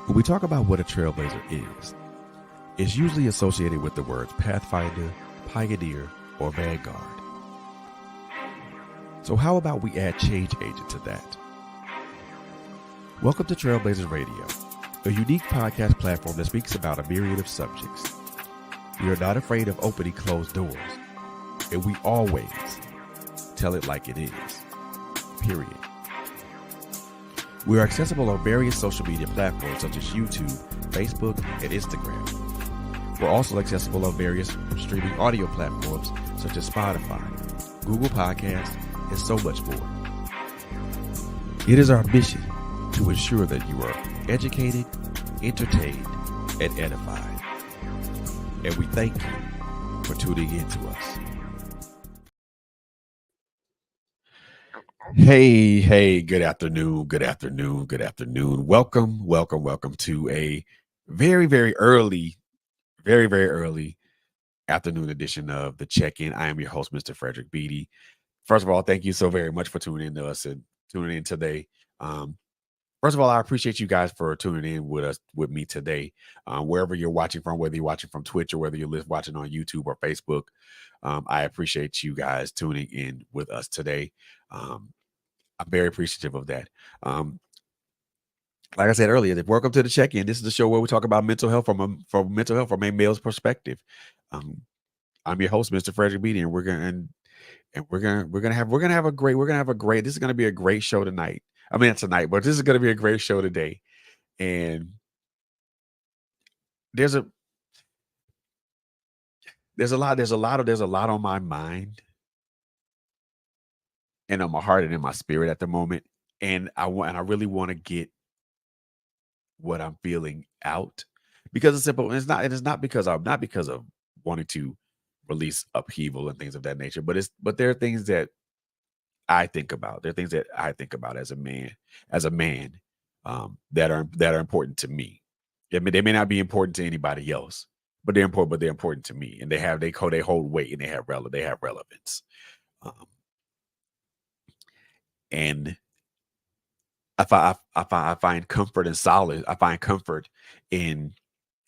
When we talk about what a trailblazer is, it's usually associated with the words pathfinder, pioneer, or vanguard. So how about we add change agent to that? Welcome to Trailblazers Radio, a unique podcast platform that speaks about a myriad of subjects. We are not afraid of opening closed doors, and we always tell it like it is, period. We are accessible on various social media platforms such as YouTube, Facebook, and Instagram. We're also accessible on various streaming audio platforms such as Spotify, Google Podcasts, and so much more. It is our mission to ensure that you are educated, entertained, and edified. And we thank you for tuning in to us. Hey, good afternoon. Welcome to a very early afternoon edition of the check-in. I am your host, Mr. Frederick Beatty. First of all, thank you so very much for tuning in to us and tuning in today. First of all, I appreciate you guys for tuning in with me today. Wherever you're watching from, whether you're watching from Twitch or whether you're watching on YouTube or Facebook, I appreciate you guys tuning in with us today. I'm very appreciative of that. Like I said earlier, welcome to the check-in. This is the show where we talk about mental health from a male's perspective. I'm your host, Mr. Frederick Beatty, and we're gonna have a great. This is gonna be a great show tonight. I mean, tonight, but this is gonna be a great show today. And there's a lot on my mind and on my heart and in my spirit at the moment. And I really want to get what I'm feeling out because it's simple. It's not because of wanting to release upheaval and things of that nature, but there are things that I think about. There are things that I think about as a man, that are important to me. They may not be important to anybody else, but they're important. But they're important to me, and they hold weight and they have relevance. And I find comfort and solace. I find comfort in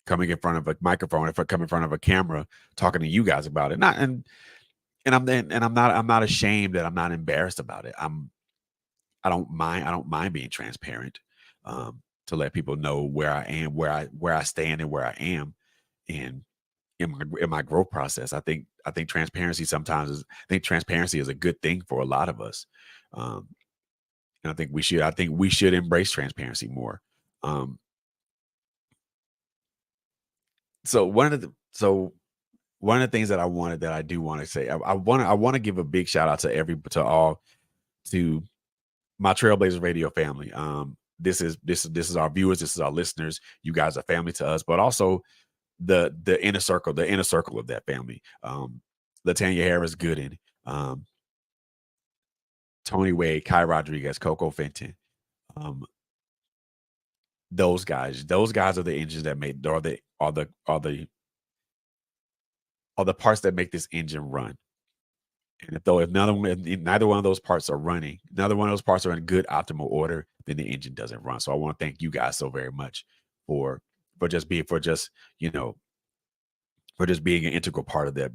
coming in front of a microphone, if I come in front of a camera, talking to you guys about it. I'm not ashamed, that I'm not embarrassed about it. I don't mind being transparent, to let people know where I am, where I stand and where I am, and in my growth process. I think transparency is a good thing for a lot of us. And I think we should embrace transparency more. So one of the things that I do want to say, I want to give a big shout out to my Trailblazers Radio family. This is our viewers, this is our listeners. You guys are family to us, but also the inner circle of that family. Latanya Harris Gooden, Tony Wade, Kai Rodriguez, Coco Fenton. Those guys are the engines that make are the parts that make this engine run. And if neither one of those parts are running, neither one of those parts are in good optimal order, then the engine doesn't run. So I want to thank you guys so very much for just being an integral part of the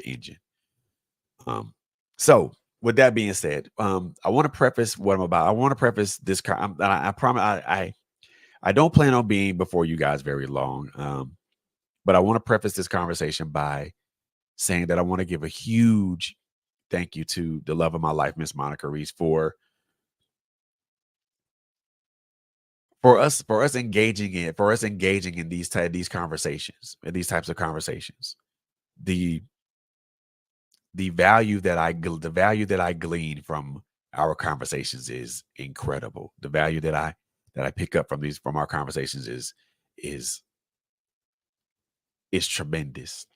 engine. So with that being said, I want to preface what I'm about. I want to preface this. I promise I don't plan on being before you guys very long. But I want to preface this conversation by saying that I want to give a huge thank you to the love of my life, Miss Monica Reese, for us engaging in these conversations, in these types of conversations. The value that I glean from our conversations is incredible. The value that I pick up from our conversations is tremendous,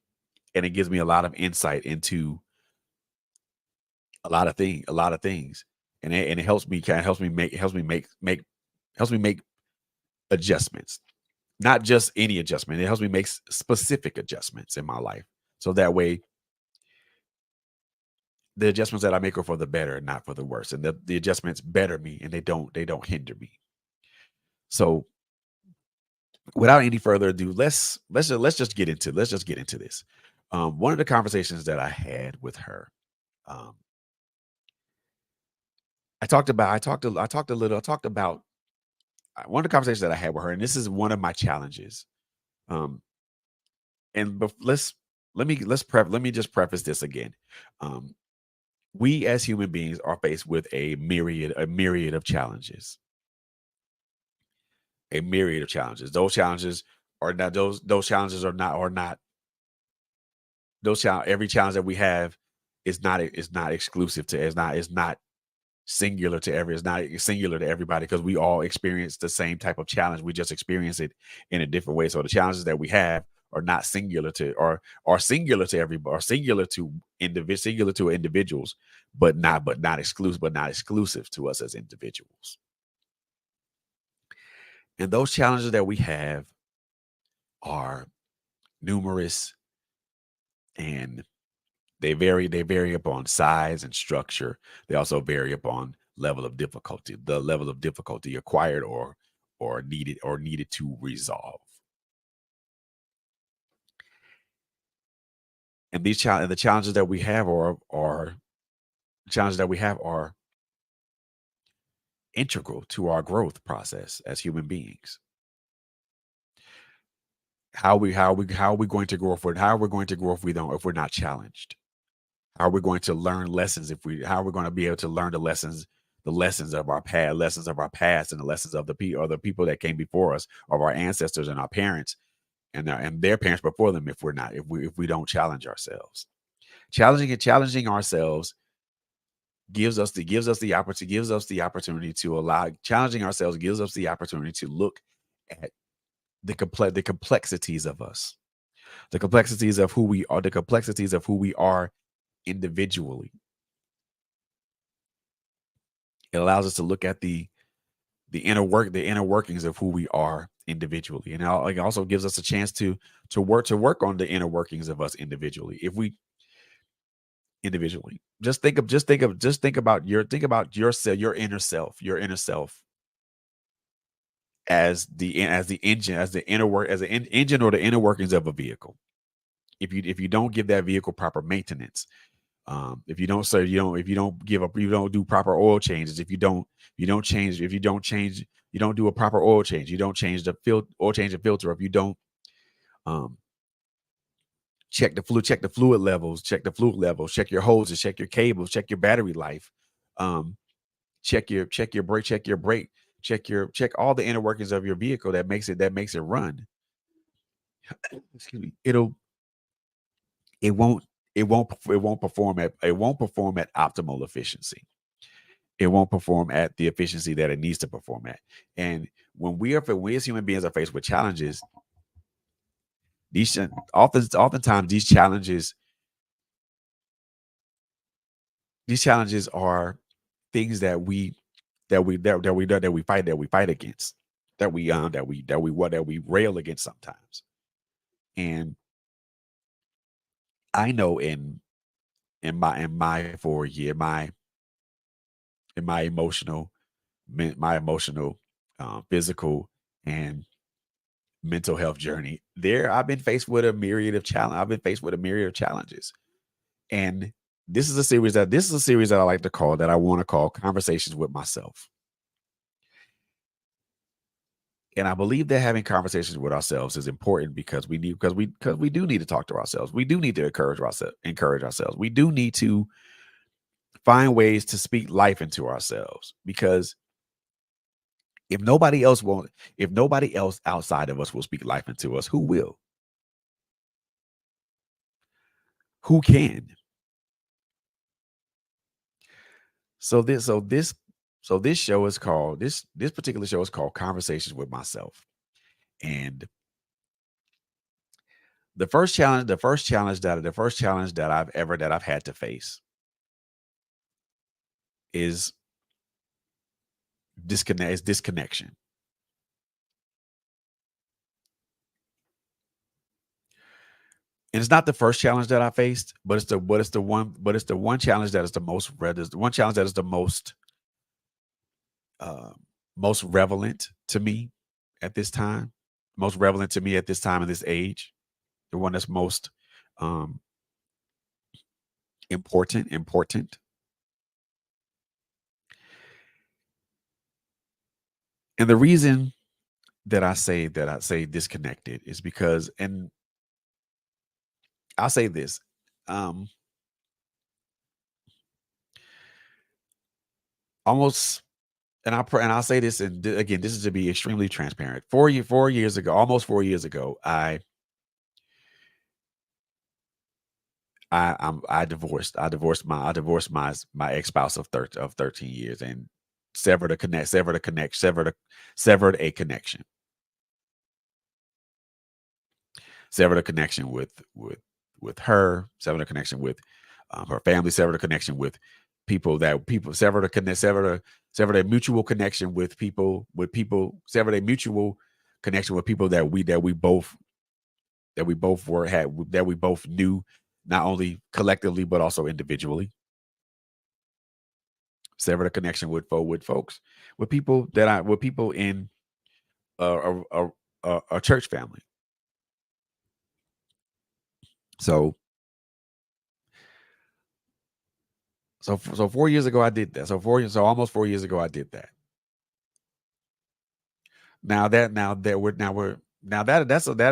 and it gives me a lot of insight into a lot of things, and it helps me make adjustments, not just any adjustment. It helps me make specific adjustments in my life, so that way the adjustments that I make are for the better, not for the worse, and the adjustments better me, and they don't hinder me. So without any further ado, let's just get into this. One of the conversations that I had with her, um, I talked about one of the conversations that I had with her, and this is one of my challenges. Um, and let me just preface this again. Um, we as human beings are faced with a myriad of challenges, a myriad of challenges. Those challenges are not those challenges are not every challenge that we have is not exclusive to is not singular to every it's not singular to everybody because we all experience the same type of challenge. We just experience it in a different way. So the challenges that we have are not singular to or are singular to everybody, are singular to individuals, but not exclusive to us as individuals. And those challenges that we have are numerous, and they vary upon size and structure. They also vary upon the level of difficulty acquired or needed to resolve. And the challenges that we have are challenges that we have are integral to our growth process as human beings. How are we going to grow how are we going to grow if we're not challenged? How are we going to learn lessons if we how are we going to be able to learn the lessons of our past, and the lessons of the people that came before us, of our ancestors and our parents and their parents before them if we don't challenge ourselves. Challenging ourselves gives us the opportunity to allow challenging ourselves gives us the opportunity to look at the complexities of us, the complexities of who we are individually. It allows us to look at the inner workings of who we are individually, and it also gives us a chance to work on the inner workings of us individually. If we individually just think about yourself, your inner self as the engine, as the inner work, as the engine or the inner workings of a vehicle. If you don't give that vehicle proper maintenance, if you don't so if you don't give up you don't do proper oil changes, if you don't change you don't do a proper oil change, you don't change the oil change the filter, if you don't um check the fluid levels, check your hoses, check your cables, check your battery life, um check your brake, check all the inner workings of your vehicle that makes it run. Excuse me. It won't it won't perform at optimal efficiency. It won't perform at the efficiency that it needs to perform at. And when we as human beings are faced with challenges, oftentimes these challenges are things that we fight against, that we rail against sometimes. And I know in my 4 year in my my emotional, physical, and mental health journey, there I've been faced with a myriad of challenge. I've been faced with a myriad of challenges, and this is a series that I like to call that I want to call Conversations with Myself. And I believe that having conversations with ourselves is important because we do need to talk to ourselves. We do need to encourage ourselves. We do need to find ways to speak life into ourselves because if nobody else won't, if nobody else outside of us will speak life into us, who will? Who can? So this, so this, so this show is called this particular show is called Conversations with Myself. And the first challenge that I've had to face is disconnection. And it's not the first challenge that I faced, but it's the one challenge that is the most the one challenge that is the uh, most relevant to me at this time. most relevant to me at this time in this age, the one that's most um, important. And the reason that I say disconnected is because, and I'll say this, um, almost, and I'll say this, and again, this is to be extremely transparent. 4 years ago, almost 4 years ago, I divorced my ex spouse of 13 years, and severed a connection, severed a connection with her, severed a connection with her family, severed a connection with people severed a connect severed a mutual connection with people, severed a mutual connection with people that we both were had that we both knew, not only collectively but also individually. Severed a connection with folks, with people in a church family. So so 4 years ago I did that. So almost 4 years ago I did that. Now that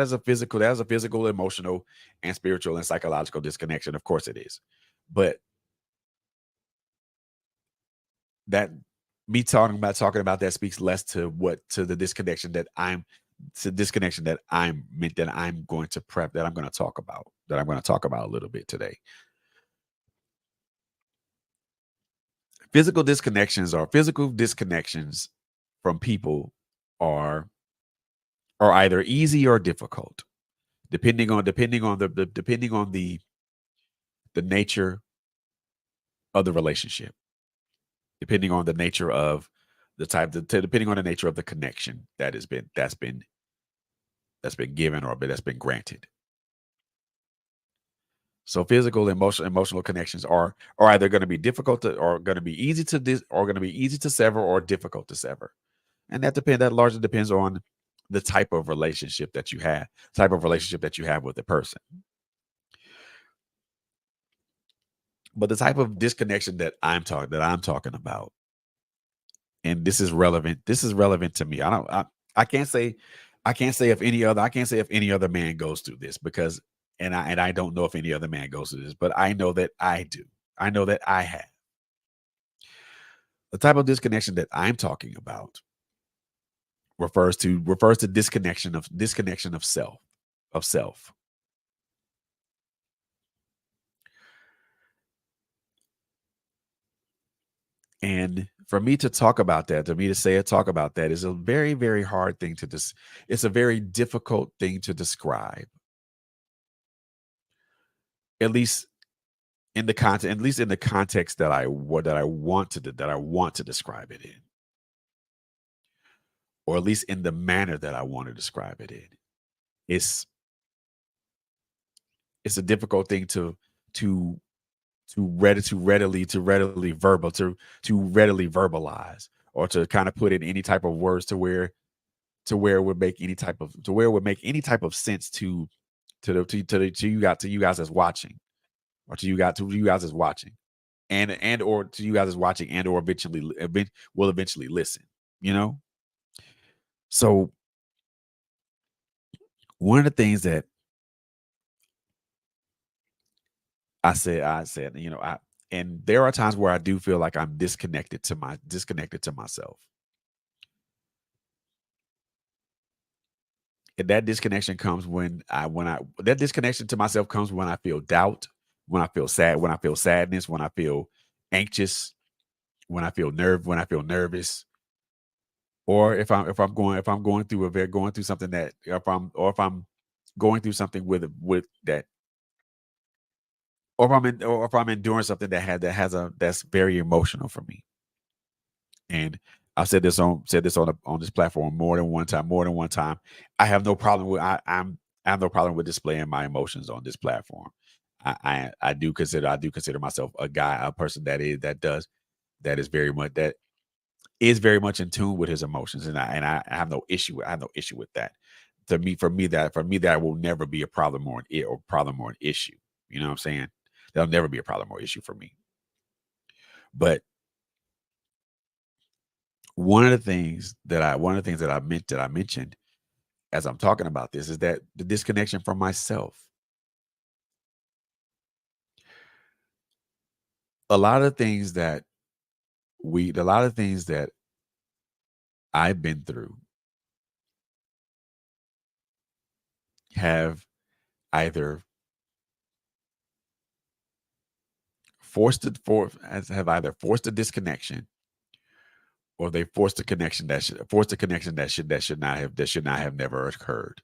is a physical, emotional, and spiritual and psychological disconnection. Of course it is. But that me talking about that speaks less to the disconnection that I'm going to prep that I'm going to talk about a little bit today. Physical disconnections from people are are either easy or difficult, depending on the nature of the relationship, depending on the nature of depending on the nature of the connection that's been given or that's been granted. So physical, emotional connections are either going to be difficult to, or going to be easy to or going to be easy to sever or difficult to sever, and that largely depends on the type of relationship that you have with the person. But the type of disconnection that I'm talking about, and this is relevant. This is relevant to me. I can't say I can't say if any other man goes through this, because and I don't know if any other man goes through this, but I know that I do. I know that I have. The type of disconnection that I'm talking about refers to disconnection of self. And for me to talk about that, to me to say talk about that is a very hard thing to it's a very difficult thing to describe. At least at least in the context that I want to describe it in, or at least in the manner that I want to describe it in. It's it's a difficult thing to to readily verbalize, or to kind of put in any type of words to where it would make any type of sense to you guys as watching, or to you guys as watching, and or to you guys as watching, and or will eventually listen, you know. So one of the things that I said, you know, I and there are times where I do feel like I'm disconnected to myself. And that disconnection comes when I that disconnection to myself comes when I feel doubt, when I feel sadness, when I feel anxious, when I feel nervous, or if I'm going through going through something that if I'm going through something with that, or if I'm enduring something that's very emotional for me. And I've said this on this platform more than one time. I have no problem with I have no problem with displaying my emotions on this platform. I do consider myself a person that is very much in tune with his emotions, and I have no issue with that. For me that will never be a problem or an issue. You know what I'm saying? That'll never be a problem or issue for me. But one of the things that I mentioned as I'm talking about this is that the disconnection from myself. A lot of things that a lot of things that I've been through have either have either forced a disconnection, or they forced a connection that should not have never occurred.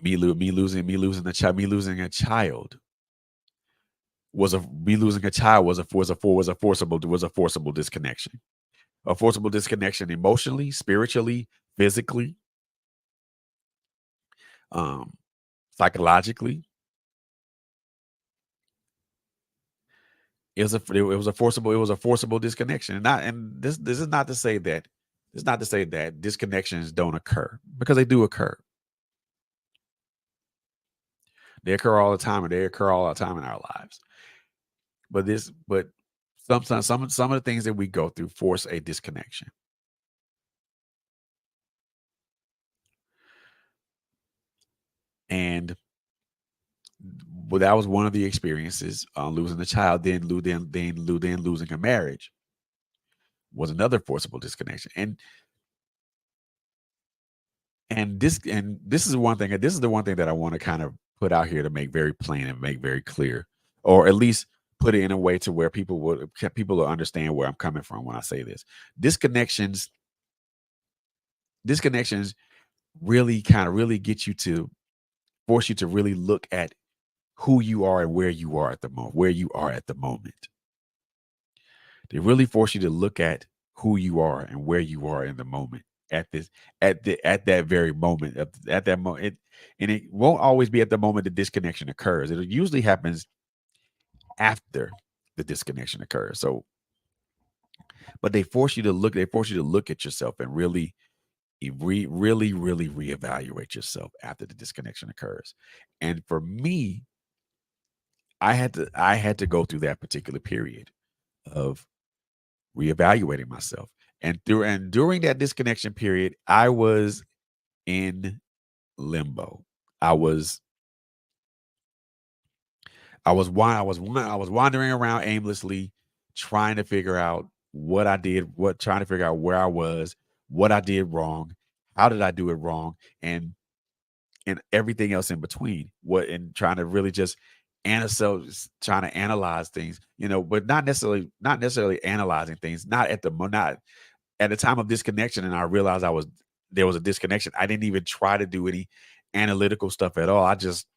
Me losing a child was a me losing a child was a forcible disconnection. A forcible disconnection emotionally, spiritually, physically, um, psychologically. It was a forcible disconnection. And this is not to say that disconnections don't occur, because they do occur. They occur all the time, and they occur all the time in our lives. But sometimes some of the things that we go through force a disconnection. And well, that was one of the experiences. Losing a child, then losing a marriage was another forcible disconnection. And this is one thing. This is the one thing that I want to kind of put out here to make very plain and make very clear, or at least put it in a way to where people will understand where I'm coming from when I say this. Disconnections, disconnections really get you to force you to really look at who you are and where you are at the moment. They really force you to look at who you are and where you are in the moment, at that very moment, at that moment. And it won't always be at the moment the disconnection occurs. It usually happens after the disconnection occurs. So, but they force you to look at yourself and really reevaluate yourself after the disconnection occurs. And for me, I had to go through that particular period of reevaluating myself. And during that disconnection period, I was in limbo. I was I was wandering around aimlessly, trying to figure out what I did, trying to figure out where I was, what I did wrong, how did I do it wrong, and everything else in between. And trying to really just trying to analyze things, but not necessarily analyzing things. Not at the time of disconnection, and I realized there was a disconnection. I didn't even try to do any analytical stuff at all. I just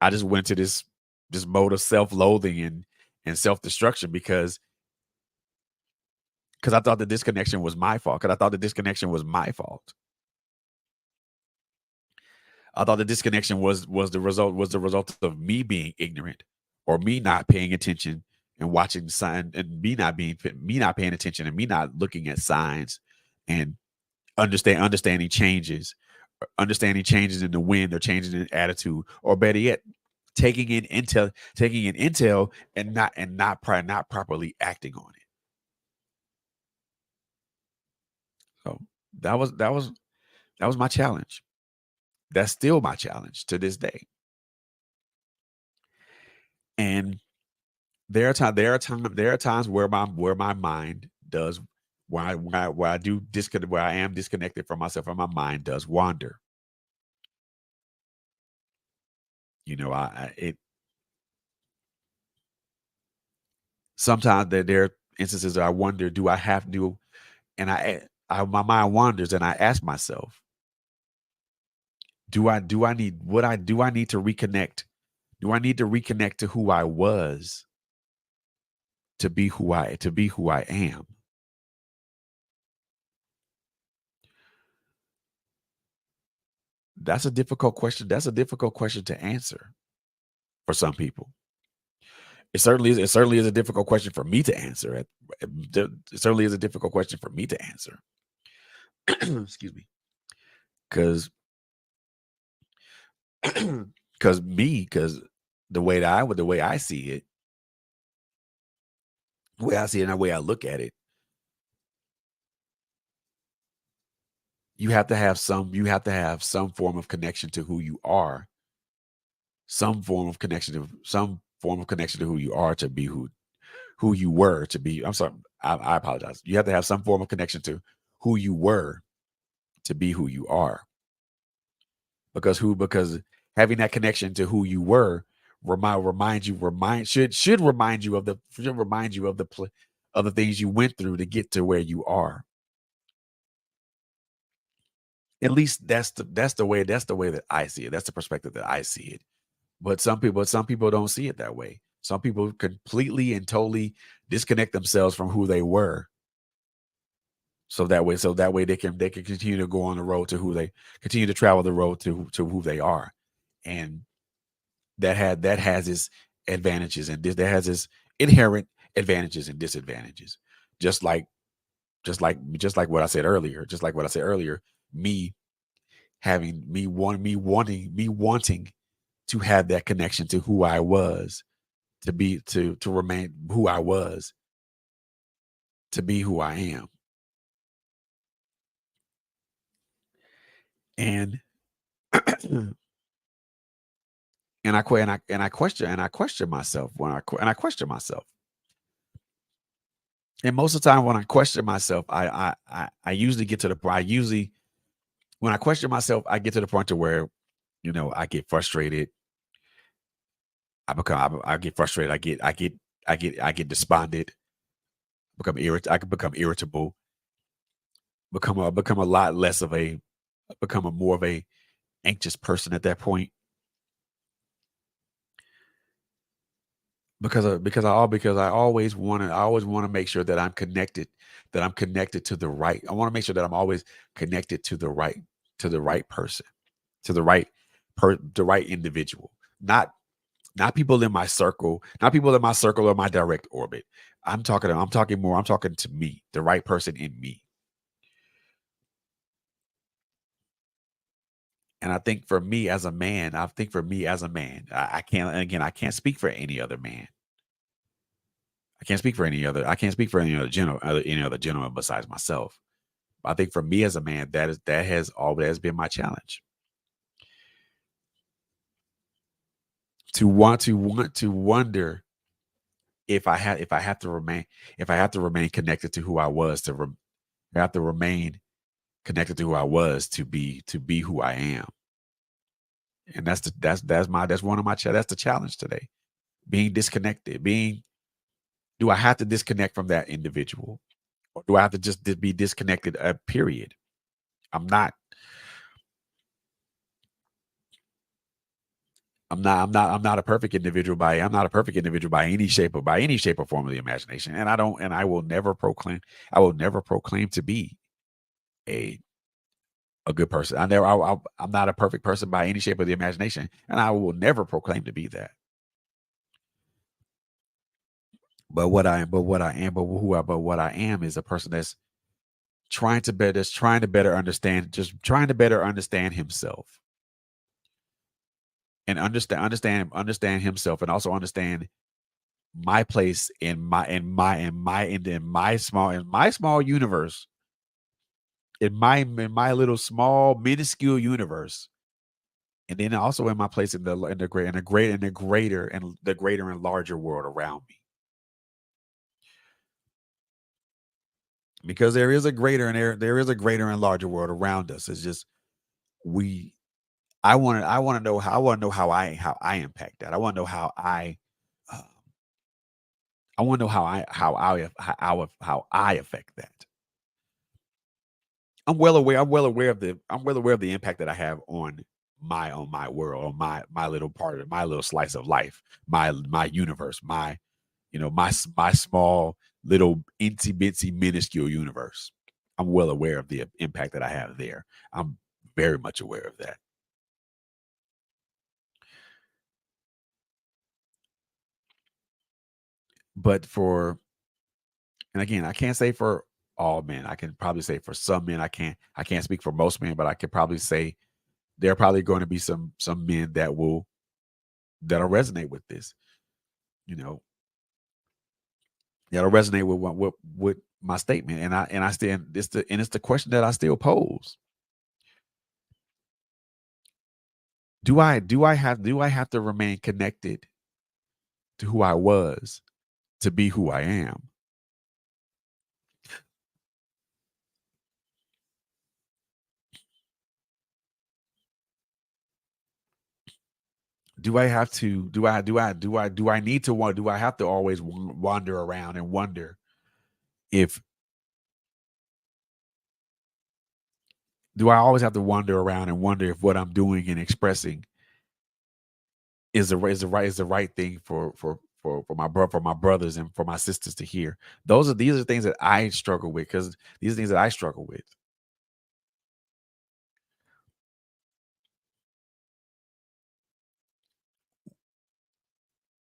went to this mode of self-loathing and self-destruction, because I thought the disconnection was my fault. Because I thought the disconnection was my fault. I thought the disconnection was the result of me being ignorant, or me not paying attention and watching sign, and me not paying attention, and me not looking at signs, and understanding changes in the wind, or changes in attitude, or better yet, taking in intel, not properly acting on it. So that was that was that was my challenge. That's still my challenge to this day. And there are times where my mind does where I am disconnected from myself, and my mind does wander. I it Sometimes there are instances that I wonder, do I have to, and my mind wanders, and I ask myself, do I need to reconnect? Do I need to reconnect to who I was, to be who I am? That's a difficult question. That's a difficult question to answer for some people. It certainly is a difficult question for me to answer It certainly is a difficult question for me to answer. Excuse me, because because the way I see it, the way I see it, and the way I look at it, you have to have some form of connection to who you are, some form of connection to who you are to be who you were to be. I'm sorry, I apologize. You have to have some form of connection to who you were to be who you are. Because having that connection to who you were should remind you of of the things you went through to get to where you are. At least that's the way that I see it. That's the perspective that I see it. Some people don't see it that way. Some people completely and totally disconnect themselves from who they were. So that way they can continue to go on the road to who they continue to travel the road to who they are. And that has its advantages and that has its inherent advantages and disadvantages. Just like just like what I said earlier, me me wanting to have that connection to who I was, to remain who I was, to be who I am. And and I question myself and I question myself. And most of the time when I question myself, I usually get to the point. I usually when I question myself, I get to the point to where, I get frustrated. I get frustrated. I get despondent. I can become irritable. Become a lot less of a become a more of a anxious person at that point because I always want to make sure that I'm connected to the right. I want to make sure that I'm always connected to the right person, to the right individual. Not people in my circle, not people in my circle or my direct orbit. I'm talking to me, the right person in me. And I think for me as a man, I can't again, I can't speak for any other man. I can't speak for any other gentleman besides myself. I think for me as a man, that has always been my challenge. Want to wonder if I have to remain connected to who I was I have to remain connected to who I was to be who I am. And that's one of that's the challenge today. Being disconnected. Do I have to disconnect from that individual? Or do I have to just be disconnected, period? I'm not I'm not a perfect individual by any shape or form of the imagination. And I will never proclaim to be a good person. I'm not a perfect person by any shape of the imagination, and I will never proclaim to be that. But what I am is a person that's trying to better understand himself and understand himself and also understand my place in my small universe, in my little small minuscule universe, and then also in my place in the great in the greater and larger world around me. Because there is a greater and larger world around us. It's just we I want to know how I impact that. Uh, I want to know how I affect that. I'm well aware of the impact that I have on my world, on my little part of my little slice of life, my universe, my small little itsy bitsy minuscule universe. I'm well aware of the impact that I have there. I'm very much aware of that. But And again, I can't say for all men. I can probably say for some men. I can't speak for most men, but I could probably say there are probably going to be some men that'll resonate with this. You know, that'll resonate with with my statement. And I still it's the question that I still pose. Do I have to remain connected to who I was to be who I am? Do I need to want do I have to always wander around and wonder if do I always have to wander around and wonder if what I'm doing and expressing is the right thing for my brothers and for my sisters to hear. These are things that I struggle with because these are things that I struggle with.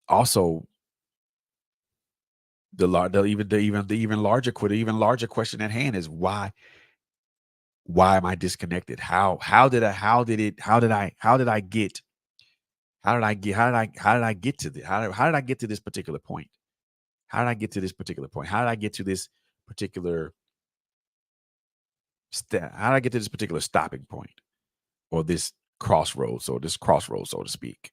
Also, the even larger question at hand is why am I disconnected? How did I get to this? How did I get to this particular point? How did I get to this particular point? How did I get to this particular how did I get to this particular stopping point or this crossroads, so to speak?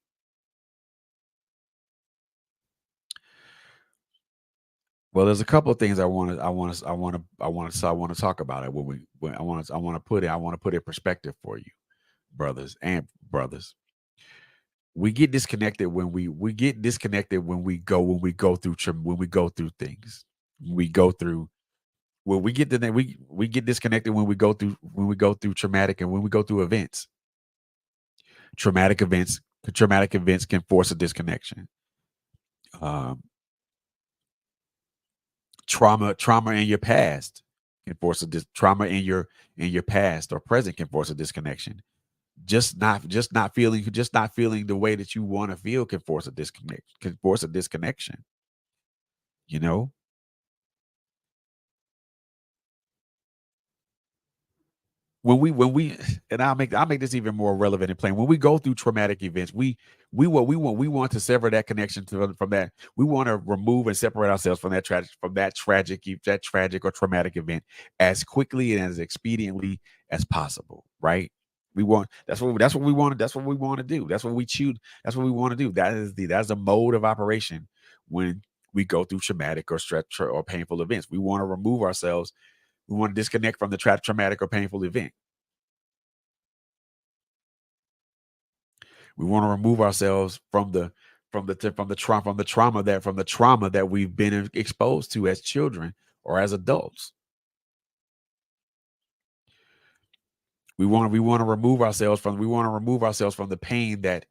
Well, there's a couple of things I want to talk about it when I want to put it in perspective for you, brothers. We get disconnected when we go through when we go through things. We go through well, we get disconnected when we go through traumatic and when we go through events. Traumatic events traumatic events can force a disconnection. Um, trauma in your past can force trauma in your past or present can force a disconnection. Just not feeling the way that you want to feel can force a disconnection. You know, when we and I'll make this even more relevant and plain. When we go through traumatic events, we want to sever that connection from that. We want to remove and separate ourselves from that tragic or traumatic event as quickly and as expediently as possible. Right? That's what we want. That's what we want to do. That's what we choose. That's what we want to do. That's the mode of operation when we go through traumatic or or painful events. We want to remove ourselves. We want to disconnect from the traumatic or painful event. We want to remove ourselves from the trauma that we've been exposed to as children or as adults. We want to remove ourselves from the pain that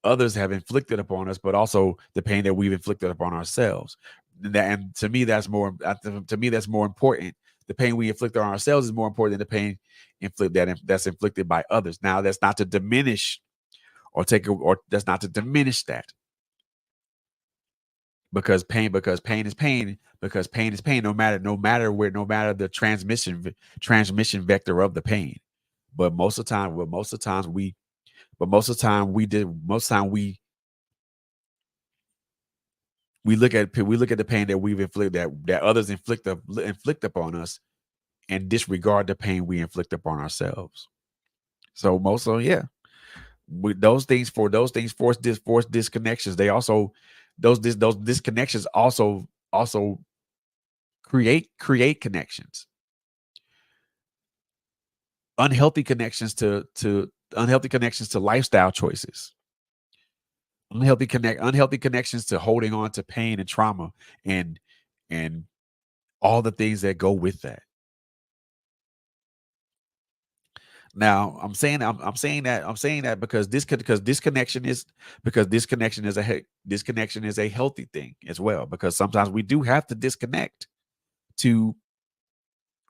others have inflicted upon us, but also the pain that we've inflicted upon ourselves. And to me, that's more important. The pain we inflict on ourselves is more important than the pain that's inflicted by others. Now, that's not to diminish or that's not to diminish that because pain is pain no matter the transmission vector of the pain. But most of the time, well, most of the times we but most of the time we did most of the time we look at the pain that we've inflicted that others inflict upon us and disregard the pain we inflict upon ourselves. So yeah, with those things force disconnections. They also those disconnections also create connections, unhealthy connections to lifestyle choices, unhealthy connections to holding on to pain and trauma and and all the things that go with that. Now, I'm saying that because disconnection is a healthy thing as well. Because sometimes to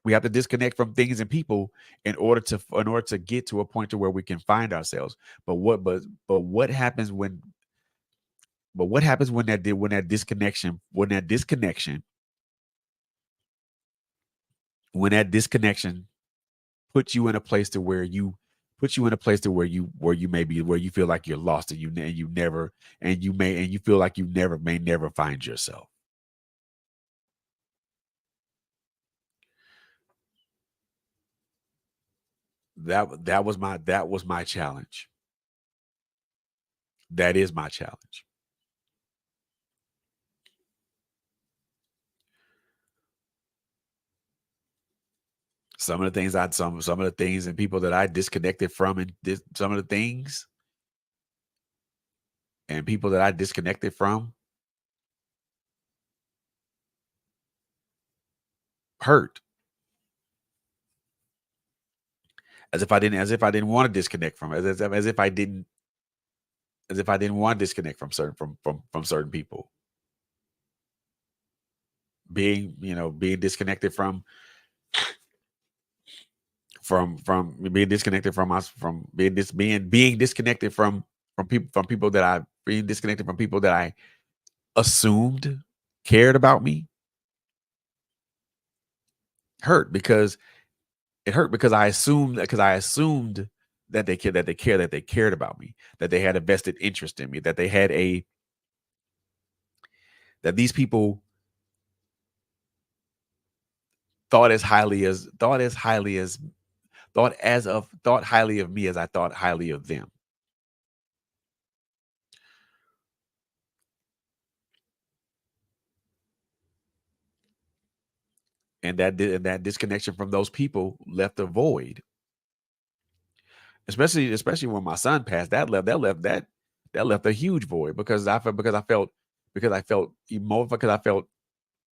we have to disconnect from things and people in order to get to a point to where we can find ourselves. But what happens when that disconnection when that disconnection puts you in a place to where you puts you in a place to where you may be where you feel like you're lost and you never and you feel like you never find yourself. That was my challenge. That is my challenge. Some of the things and people that I disconnected from some of the things and people that I disconnected from hurt as if I didn't want to disconnect from as if I didn't want to disconnect from from certain people. Being disconnected from being disconnected from us from being disconnected from people that I being disconnected from people that I assumed cared about me hurt because it hurt because I assumed that they cared about me, that they had a vested interest in me, that they had a that these people thought as highly as thought highly of me as I thought highly of them. And that disconnection from those people left a void, especially when my son passed. That left a huge void because I felt because I felt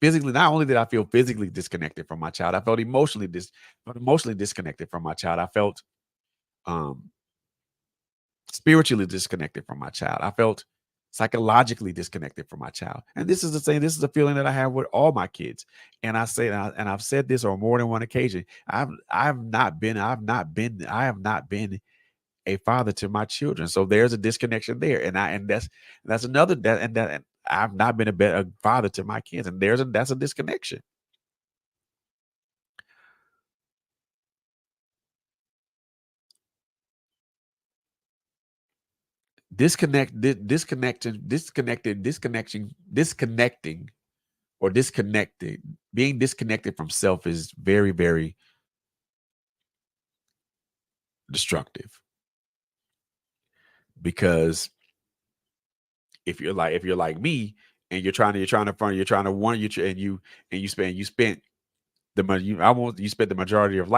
physically. Not only did I feel physically disconnected from my child, I felt emotionally disconnected from my child. I felt um spiritually disconnected from my child. I felt psychologically disconnected from my child. And this is a feeling that I have with all my kids. And I've said this on more than one occasion. I have not been a father to my children. So there's a disconnection there. And that's another and I've not been a father to my kids. And that's a disconnection. Disconnecting or disconnected being disconnected from self is very, very destructive because if you're like me and you're trying to want you and you spent you spent the majority of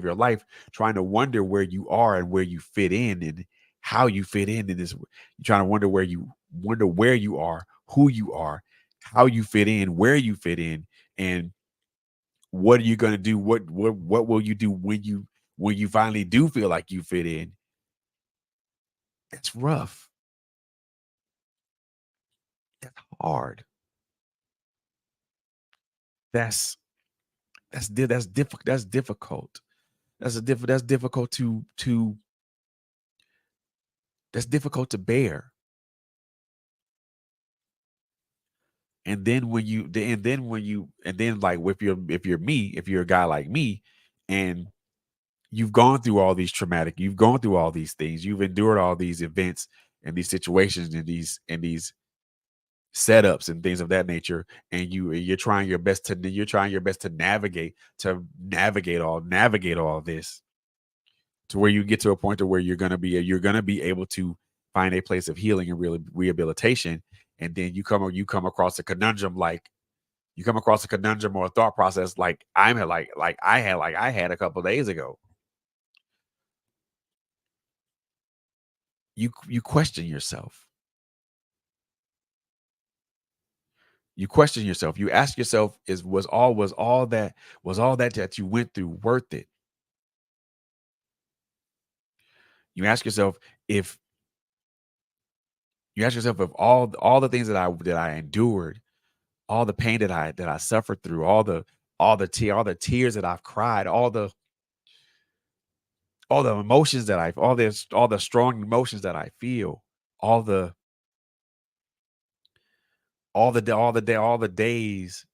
your life trying to wonder where you are and where you fit in and how you fit in this. You're trying to wonder where you are, who you are, how you fit in, where you fit in, and what are you going to do? What will you do when you finally do feel like you fit in? It's rough. That's hard. That's that's difficult. That's difficult to that's difficult to bear. And then like if you're a guy like me and you've gone through all these things, you've endured all these events and these situations and these setups and things of that nature, and you're trying your best to navigate all this to where you get to a point to where you're gonna be able to find a place of healing and really rehabilitation, and then you come across a conundrum you come across a conundrum or a thought process like I had a couple of days ago. You question yourself. You question yourself. You ask yourself, is was all that you went through worth it? You ask yourself if if all the things that I endured, all the pain that I suffered through, all the tears that I've cried, all the emotions that I all the strong emotions that I feel, all the all the days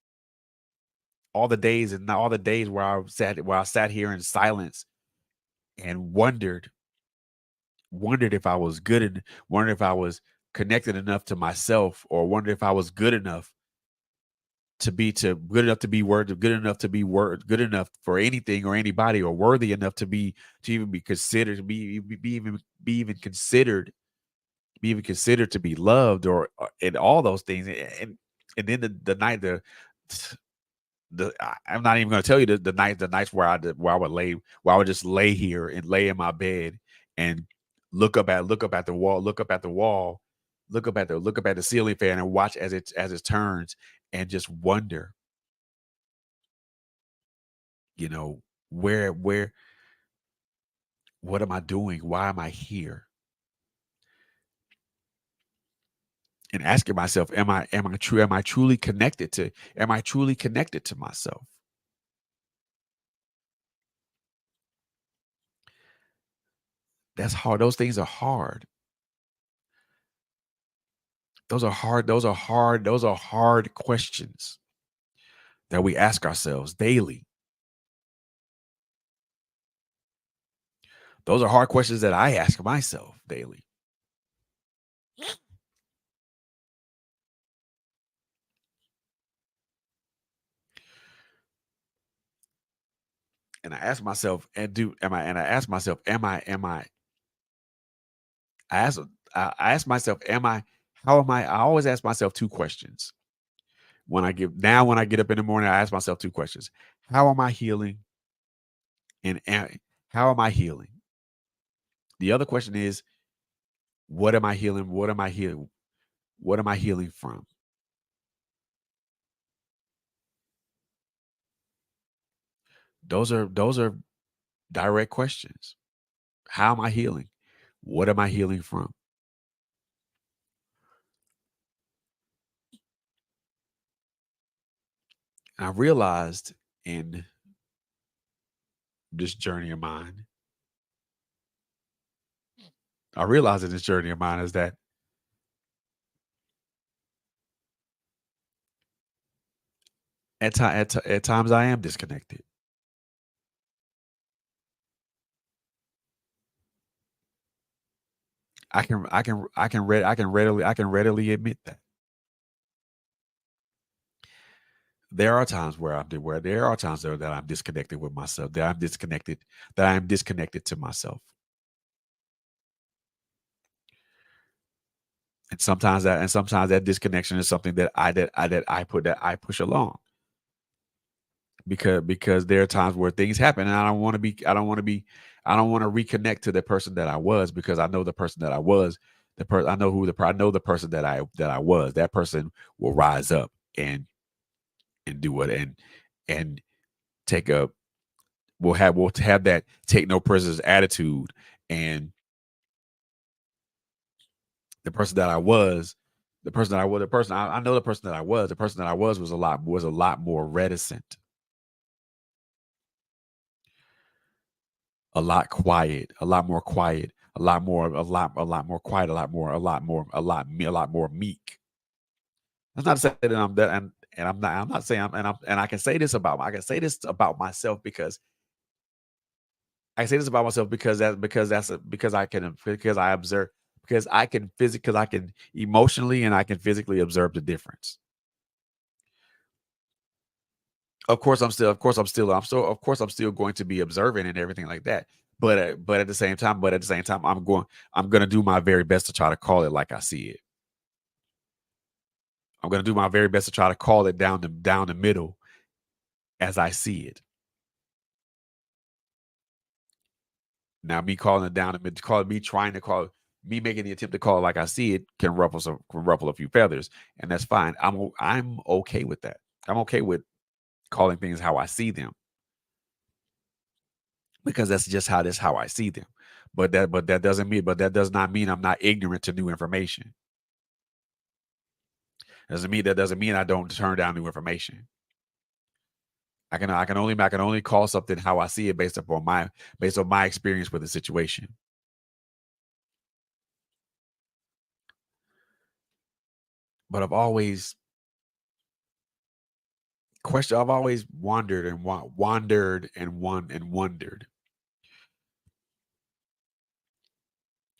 all the days and all the days where I sat here in silence and wondered if I was good and wondered if I was connected enough to myself, or wondered if I was good enough to be word good enough to be word good enough for anything or anybody, or worthy enough to even be considered, to be even considered, to be loved, and all those things. And then the night I'm not even going to tell you the nights where I would just lay here and lay in my bed and look up at the wall, look up at the ceiling fan and watch as it turns, and just wonder, you know, where what am I doing? Why am I here? And asking myself, am I truly connected to myself? That's hard. Those things are hard. Those are hard questions that we ask ourselves daily. Those are hard questions that I ask myself daily. And I ask myself, and I ask myself, I ask, I ask myself, how am I always ask myself two questions. When I get up in the morning, I ask myself two questions. How am I healing? And how am I healing? The other question is, what am I healing? What am I healing? What am I healing from? Those are direct questions. How am I healing? What am I healing from? And I realized in this journey of mine, I realized in this journey of mine is that at times I am disconnected. I can readily admit that. There are times where there are times that I'm disconnected with myself, that I'm disconnected to myself. And sometimes that disconnection is something that I push along, because there are times where things happen and I don't want to reconnect to the person that I was, because I know the person that I was, I know the person that I was. That person will rise up and do it, and take a we'll have that take no prisoners attitude. And the person that I was, I know the person that I was a lot more reticent, a lot quiet, a lot more quiet, a lot more quiet, a lot more meek. That's not to say that I'm that, and I'm not saying and I can say this about I can say this about myself, because I say this about myself because I can, because I observe, because I can emotionally and I can physically observe the difference. Of course I'm still going to be observant and everything like that. But at the same time, I'm going to do my very best to try to call it like I see it. I'm going to do my very best to try to call it down the middle as I see it. Now, me calling it down the mid, call me trying to call me making the attempt to call it like I see it can ruffle a few feathers, and that's fine. I'm okay with that. I'm okay with calling things how I see them, because that's how I see them. But that does not mean I'm not ignorant to new information. That doesn't mean I don't turn down new information. I can only call something how I see it based on my experience with the situation. But I've always question. I've always wandered and wondered.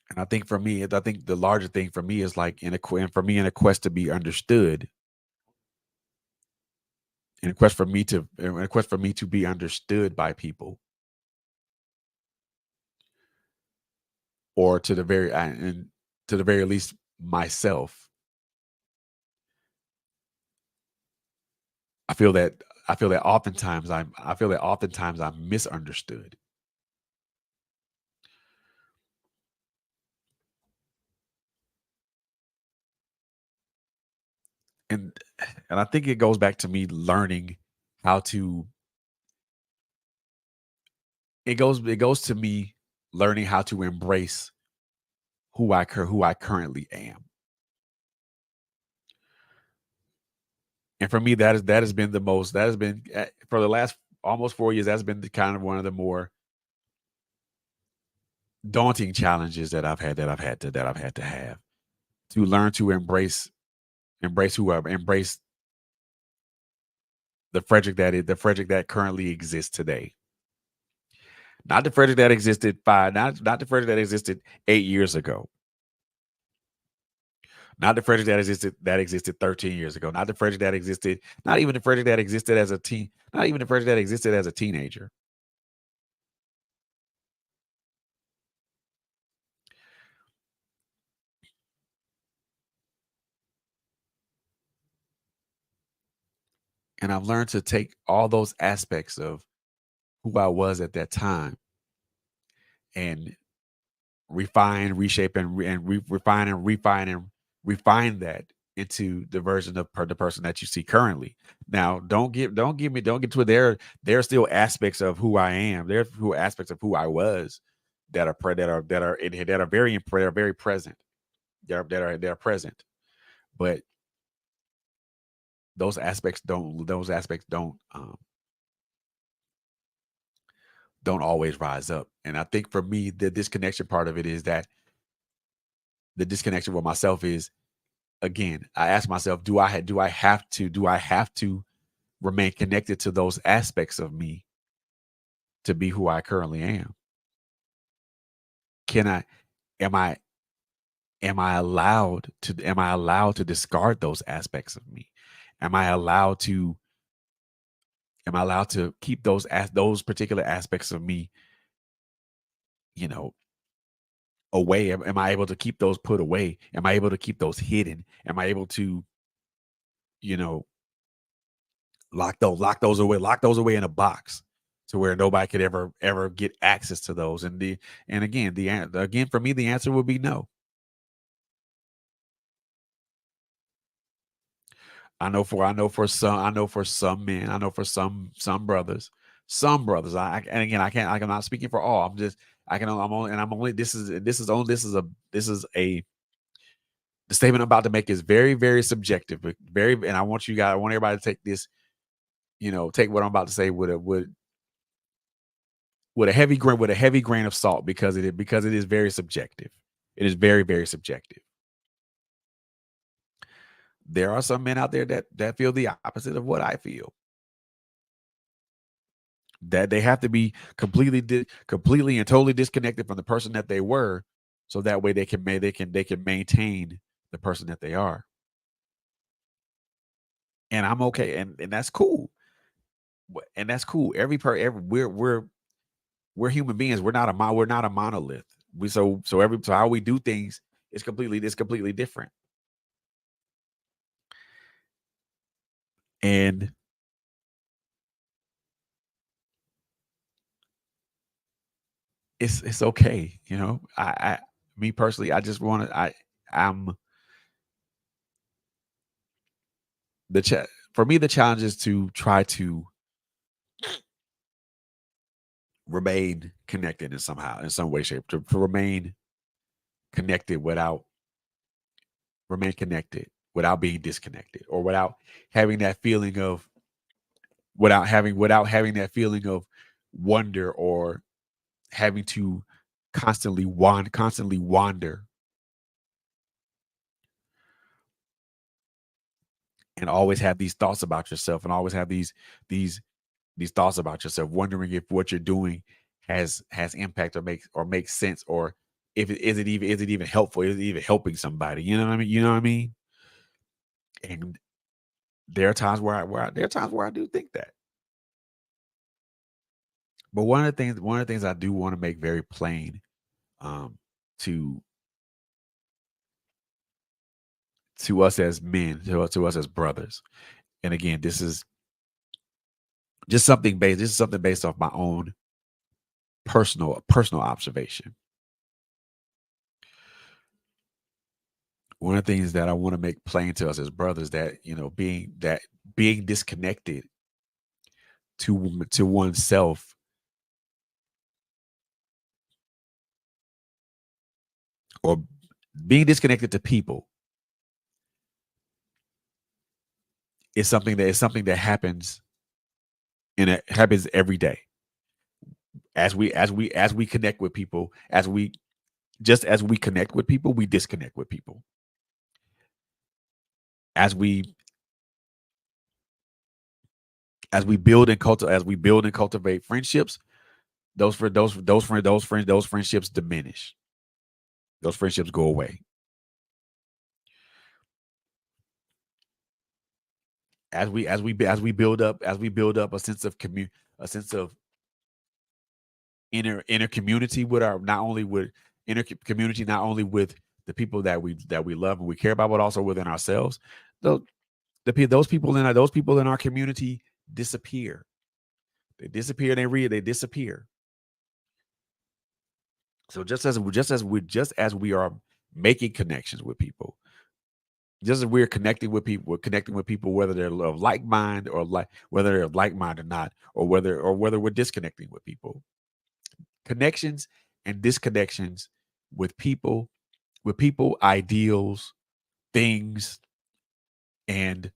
And I think for me, I think the larger thing for me is like for me in a quest to be understood, in a quest for me to be understood by people, or and to the very least myself. I feel that I feel that oftentimes I'm misunderstood. And and I think it goes back to me learning how to it goes to me learning how to embrace who I currently am. And for me, that has been the most that has been for the last almost 4 years. That's been the kind of one of the more daunting challenges that I've had to have to learn to embrace the Frederick that currently exists today. Not the Frederick that existed not the Frederick that existed 8 years ago. Not the Frederick that existed 13 years ago. Not the Frederick that existed, not even the Frederick that existed as a teen, not even the Frederick that existed as a teenager. And I've learned to take all those aspects of who I was at that time and refine, reshape, refine that into the version of the person that you see currently. Now, don't get to it. There are still aspects of who I am. There are who aspects of who I was that are that are that are very present. They're present, but those aspects don't always rise up. And I think for me, the disconnection part of it is that the disconnection with myself is, again, I ask myself, do I have to remain connected to those aspects of me to be who I currently am? Can I am I am I allowed to discard those aspects of me? Am I allowed to keep those particular aspects of me, you know, away? Am I able to keep those put away? Am I able to keep those hidden? Am I able to, you know, lock those away in a box to where nobody could ever get access to those? And again, again for me, the answer would be no. I know for some men, I know for some brothers. And again, I'm not speaking for all. I'm just I can I'm only and I'm only this is a the statement I'm about to make is very subjective, but very and I want everybody to take this, take what I'm about to say with a heavy grain of salt because it is very subjective. It is very subjective. There are some men out there that feel the opposite of what I feel. That they have to be completely and totally disconnected from the person that they were, so that way they can maintain the person that they are. And I'm okay, and that's cool. And that's cool. Every we're human beings. We're not a monolith. So how we do things is completely different. And it's okay. I me personally, I just want to I'm for me, the challenge is to try to remain connected in some way, shape, to connected without remain connected without being disconnected, or having that feeling of without having that feeling of wonder, or having to constantly wander. and always have these thoughts about yourself, and always have these these thoughts about yourself, wondering if what you're doing has impact or makes sense, or if it is it even helpful, is it even helping somebody? You know what I mean? You know what I mean? And there are times there are times where I do think that. But one of the things I do want to make very plain, um, to us as men, to us as brothers. And again, this is just something based. This is something based off my own personal observation. One of the things that I want to make plain to us as brothers, that being disconnected to oneself, or being disconnected to people, is something that happens, and it happens every day. As we connect with people, as we connect with people, we disconnect with people. As we as we build and cultivate friendships, those friendships diminish. Those friendships go away. As we build up a sense of a sense of inner community with our not only with community, not only with the people that we love and we care about, but also within ourselves. Those those people in our community disappear. They disappear. They disappear. So just as we are making connections with people, just as we're connecting with people, we're connecting with people, whether they're of like mind, or whether they're of like mind or not, or whether we're disconnecting with people. Connections and disconnections with people, ideals, things, and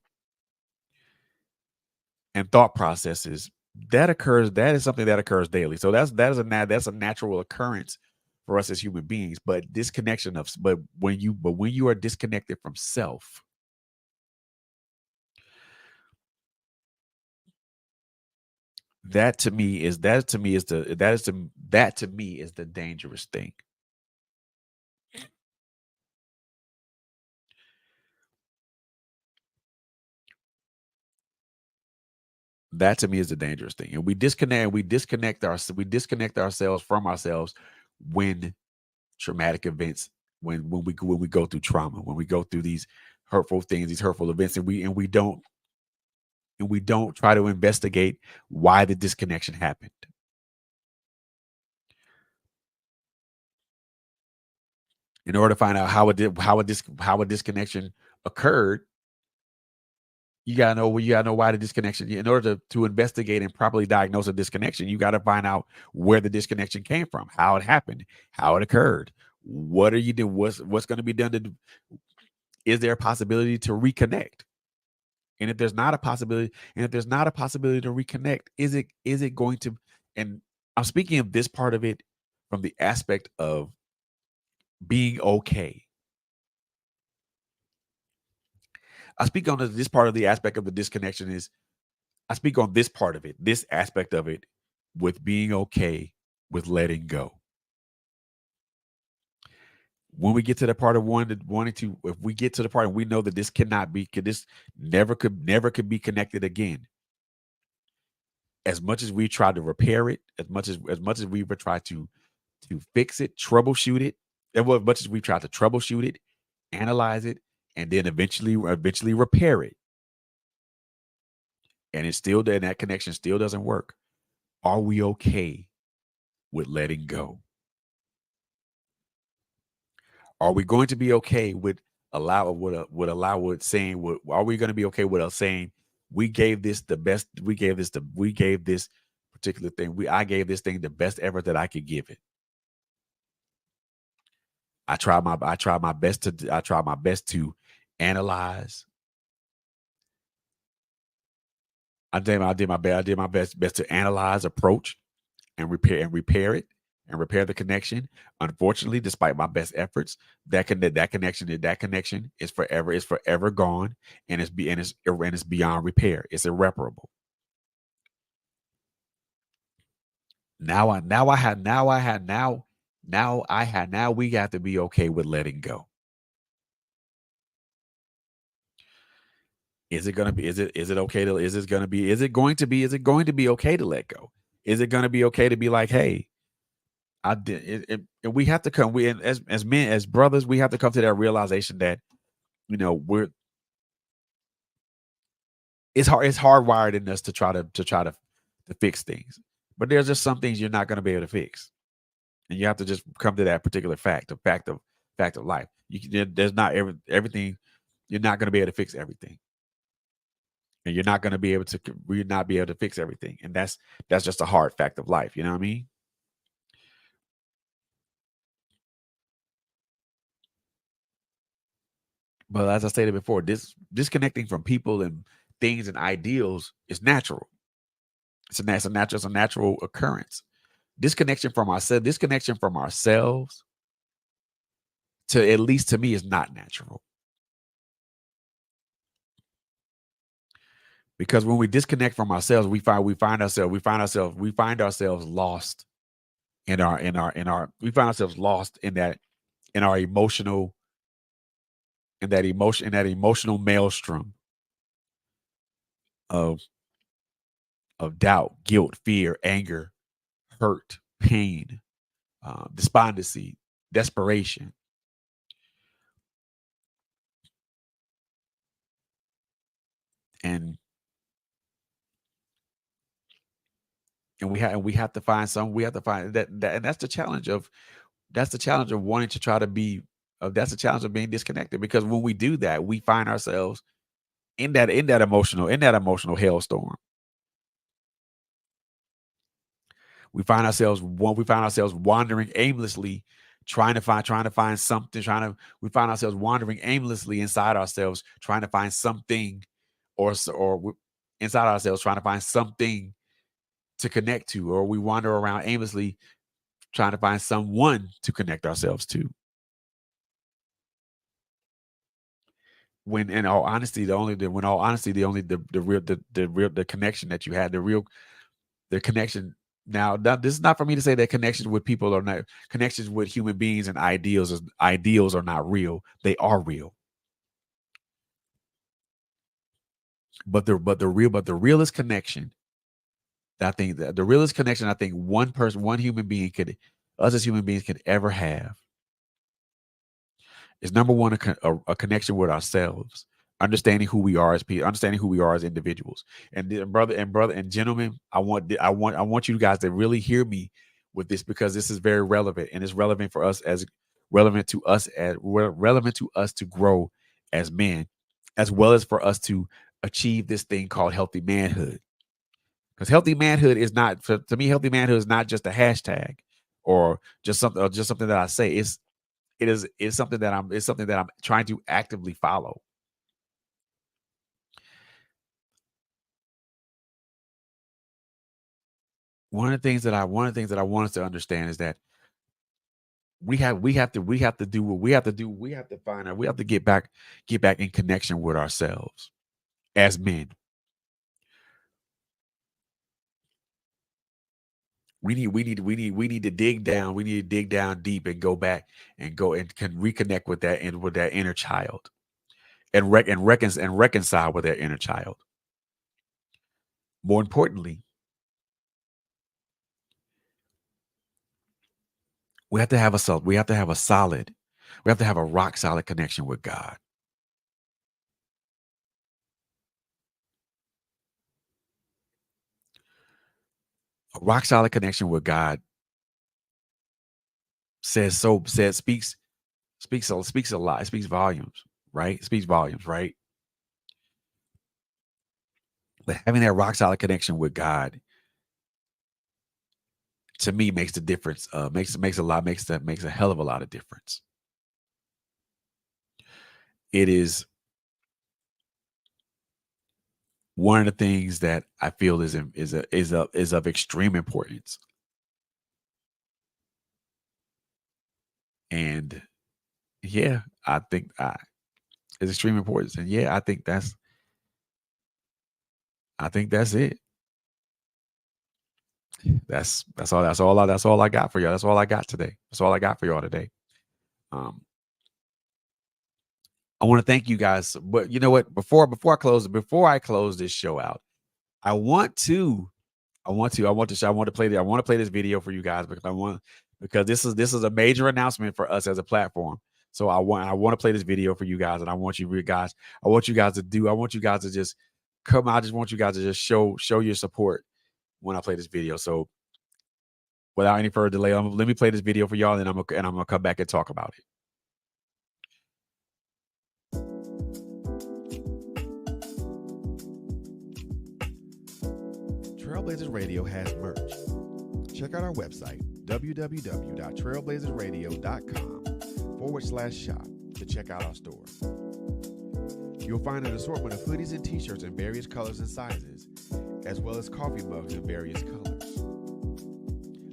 thought processes, that is something that occurs daily. So that's a natural occurrence for us as human beings. But disconnection of but when you are disconnected from self, that to me is the that is to that to me is the dangerous thing. That to me is the dangerous thing. And we disconnect ourselves from ourselves when traumatic events, when we go through trauma, when we go through these hurtful things, these hurtful events, and we don't try to investigate why the disconnection happened. In order to find out how a disconnection occurred, you gotta know why the disconnection. In order to investigate and properly diagnose a disconnection, you got to find out where the disconnection came from, how it happened, how it occurred. What are you doing? What's going to be done to? Is there a possibility to reconnect? And if there's not a possibility, to reconnect, is it going to? And I'm speaking of this part of it from the aspect of being okay. I speak on this part of the aspect of the disconnection is I speak on this part of it, this aspect of it, with being okay with letting go. When we get to the part of wanting to, if we get to the part and we know that this cannot be, this never could be connected again. As much as we try to repair it, as much as we would try to fix it, troubleshoot it, and as much as we try to troubleshoot it, analyze it, and then eventually repair it, and it's still there, and that connection still doesn't work. Are we okay with letting go? Are we going to be okay with allow with saying what? Are we going to be okay with us saying we gave this the best? We gave this particular thing. I gave this thing the best effort that I could give it. I tried my best to analyze. I did my best to analyze, approach, and repair it and repair the connection. Unfortunately, despite my best efforts, that connection is forever gone, and it's beyond repair. It's irreparable. Now we got to be okay with letting go. Is it going to be okay to let go? Is it going to be okay to be like, hey, I did and we have to come we and as men, as brothers, we have to come to that realization that, we're it's hardwired in us to fix things. But there's just some things you're not going to be able to fix. And you have to just come to that particular fact of life. There's not everything. You're not going to be able to fix everything, and you're not be able to fix everything, and that's just a hard fact of life. You know what I mean? But as I stated before, disconnecting from people and things and ideals is natural. It's a natural occurrence. Disconnection from ourselves, to at least to me, is not natural, because when we disconnect from ourselves, we find ourselves lost in that in our emotional in that emotional maelstrom of doubt, guilt, fear, anger, hurt, pain, despondency, desperation, and we have to find that, and that's the challenge of wanting to try to be. That's the challenge of being disconnected, because when we do that, we find ourselves in that emotional hailstorm. We find ourselves wandering aimlessly, trying to find something, we find ourselves wandering aimlessly inside ourselves, trying to find something, inside ourselves, trying to find something to connect to, or we wander around aimlessly trying to find someone to connect ourselves to. When in all honesty, the only the connection that you had, the connection. Now, this is not for me to say that connections with people are not connections with human beings and ideals are not real. They are real. But the realest connection I think one human being could us as human beings could ever have is, number one, a connection with ourselves, understanding who we are as people, understanding who we are as individuals. And brother and gentlemen, I want you guys to really hear me with this, because this is very relevant, and it's relevant to us to grow as men, as well as for us to achieve this thing called healthy manhood. Because healthy manhood is not, to me, healthy manhood is not just a hashtag, or just something that I say. It's something that I'm trying to actively follow. One of the things that I want us to understand is that we have to do what we have to do. We have to get back in connection with ourselves as men. We need to dig down. We need to dig down deep and go back and go and can reconnect with that inner child, and reconcile with that inner child. More importantly, we have to have a rock solid connection with God. A rock solid connection with God says speaks a lot. It speaks volumes, right? It speaks volumes, right? But having that rock solid connection with God, to me, makes the difference. Makes a hell of a lot of difference. It is one of the things that I feel is of extreme importance. And yeah, I think it's extremely important. And yeah, I think that's it. That's all I got for y'all. That's all I got today. That's all I got for y'all today. Um, I want to thank you guys. But you know what? Before I close this show out, I want to I want to play this video for you guys because this is a major announcement for us as a platform. So I want to play this video for you guys, and I want you guys I want you guys to just come out. I just want you guys to just show your support when I play this video. So without any further delay, let me play this video for y'all, and I'm gonna come back and talk about it. Trailblazers Radio has merch. Check out our website, www.trailblazersradio.com/shop to check out our store. You'll find an assortment of hoodies and t-shirts in various colors and sizes, as well as coffee mugs in various colors.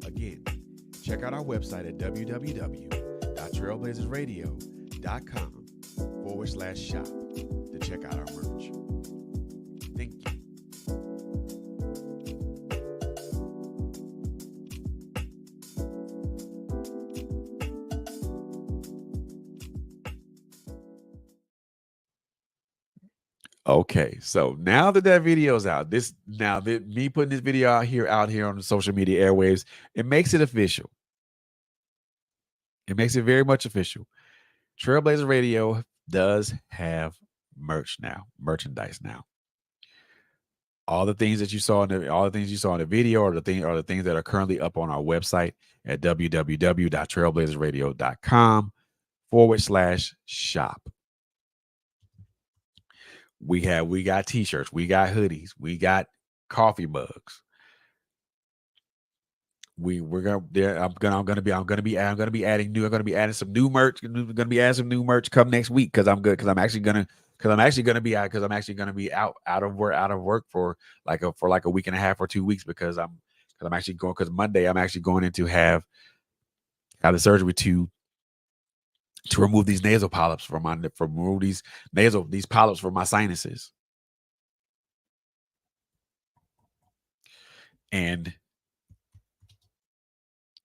Again, check out our website at www.trailblazersradio.com/shop to check out our merch. Thank you. Okay, so now that video's out, me putting this video out here on the social media airwaves, it makes it official. It makes it very much official. Trailblazer Radio does have merchandise now. All the things you saw in the video are the things that are currently up on our website at www.trailblazersradio.com/shop. We got t-shirts, we got hoodies, we got coffee mugs. We're gonna there. I'm gonna be adding some new merch. I'm gonna be adding some new merch come next week because I'm actually gonna be out of work for like a week and a half or 2 weeks because I'm actually going because Monday I'm actually going in to have the surgery to remove these nasal polyps these polyps from my sinuses. And